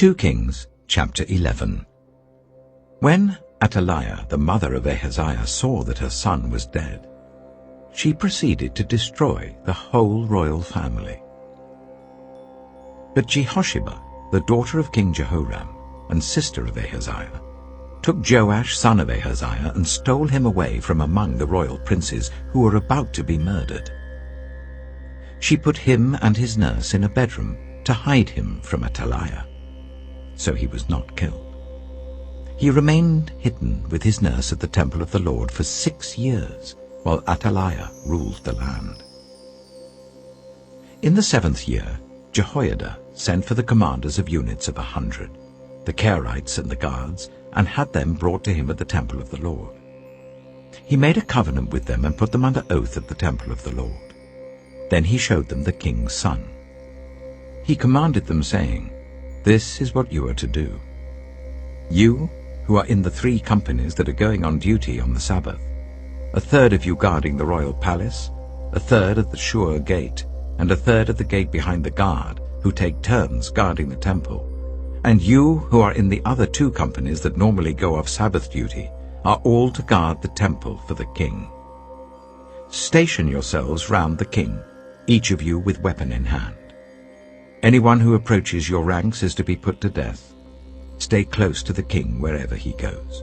2 Kings chapter 11. When Athaliah, the mother of Ahaziah, saw that her son was dead, she proceeded to destroy the whole royal family. But Jehosheba, the daughter of King Jehoram and sister of Ahaziah, took Joash son of Ahaziah and stole him away from among the royal princes who were about to be murdered. She put him and his nurse in a bedroom to hide him from Athaliah, so he was not killed. He remained hidden with his nurse at the temple of the Lord for 6 years, while Athaliah ruled the land. In the 7th year, Jehoiada sent for the commanders of units of 100, the Kerites and the guards, and had them brought to him at the temple of the Lord. He made a covenant with them and put them under oath at the temple of the Lord. Then he showed them the king's son. He commanded them, saying, "This is what you are to do. You, who are in the 3 companies that are going on duty on the Sabbath, a third of you guarding the royal palace, a third at the Shur gate, and a third at the gate behind the guard, who take turns guarding the temple, and you who are in the other 2 companies that normally go off Sabbath duty, are all to guard the temple for the king. Station yourselves round the king, each of you with weapon in hand. Anyone who approaches your ranks is to be put to death. Stay close to the king wherever he goes."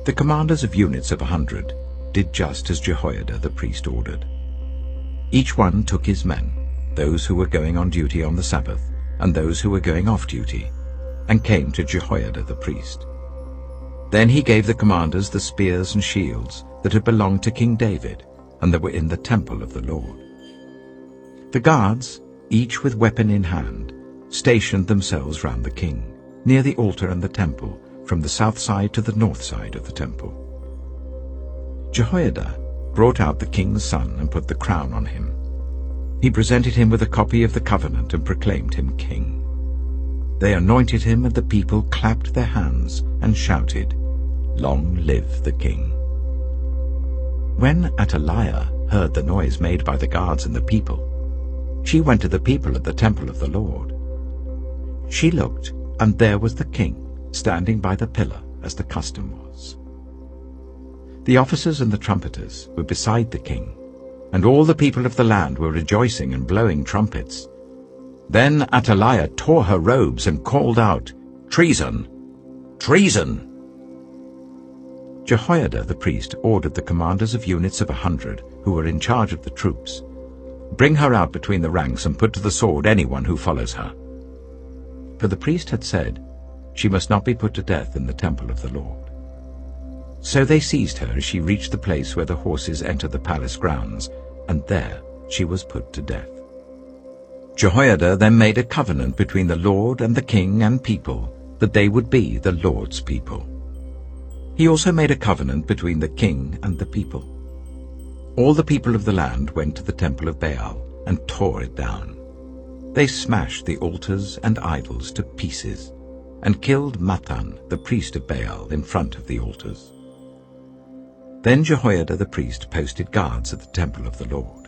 The commanders of units of 100 did just as Jehoiada the priest ordered. Each one took his men, those who were going on duty on the Sabbath, and those who were going off duty, and came to Jehoiada the priest. Then he gave the commanders the spears and shields that had belonged to King David, and that were in the temple of the Lord. The guards, each with weapon in hand, stationed themselves round the king, near the altar and the temple, from the south side to the north side of the temple. Jehoiada brought out the king's son and put the crown on him. He presented him with a copy of the covenant and proclaimed him king. They anointed him, and the people clapped their hands and shouted, "Long live the king." When Athaliah heard the noise made by the guards and the people, she went to the people at the temple of the Lord. She looked, and there was the king, standing by the pillar, as the custom was. The officers and the trumpeters were beside the king, and all the people of the land were rejoicing and blowing trumpets. Then Athaliah tore her robes and called out, "Treason! Treason!" Jehoiada the priest ordered the commanders of units of 100 who were in charge of the troops, "Bring her out between the ranks and put to the sword anyone who follows her." For the priest had said, "She must not be put to death in the temple of the Lord." So they seized her as she reached the place where the horses enter the palace grounds, and there she was put to death. Jehoiada then made a covenant between the Lord and the king and people, that they would be the Lord's people. He also made a covenant between the king and the people. All the people of the land went to the temple of Baal and tore it down. They smashed the altars and idols to pieces, and killed Mathan, the priest of Baal, in front of the altars. Then Jehoiada the priest posted guards at the temple of the Lord.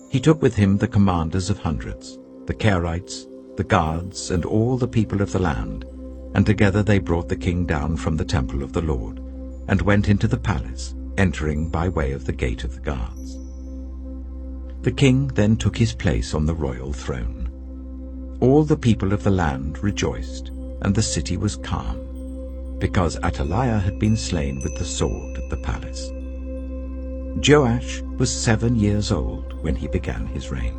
He took with him the commanders of hundreds, the Kerites, the guards, and all the people of the land, and together they brought the king down from the temple of the Lord, and went into the palace, entering by way of the gate of the guards. The king then took his place on the royal throne. All the people of the land rejoiced, and the city was calm, because Athaliah had been slain with the sword at the palace. Joash was 7 years old when he began his reign.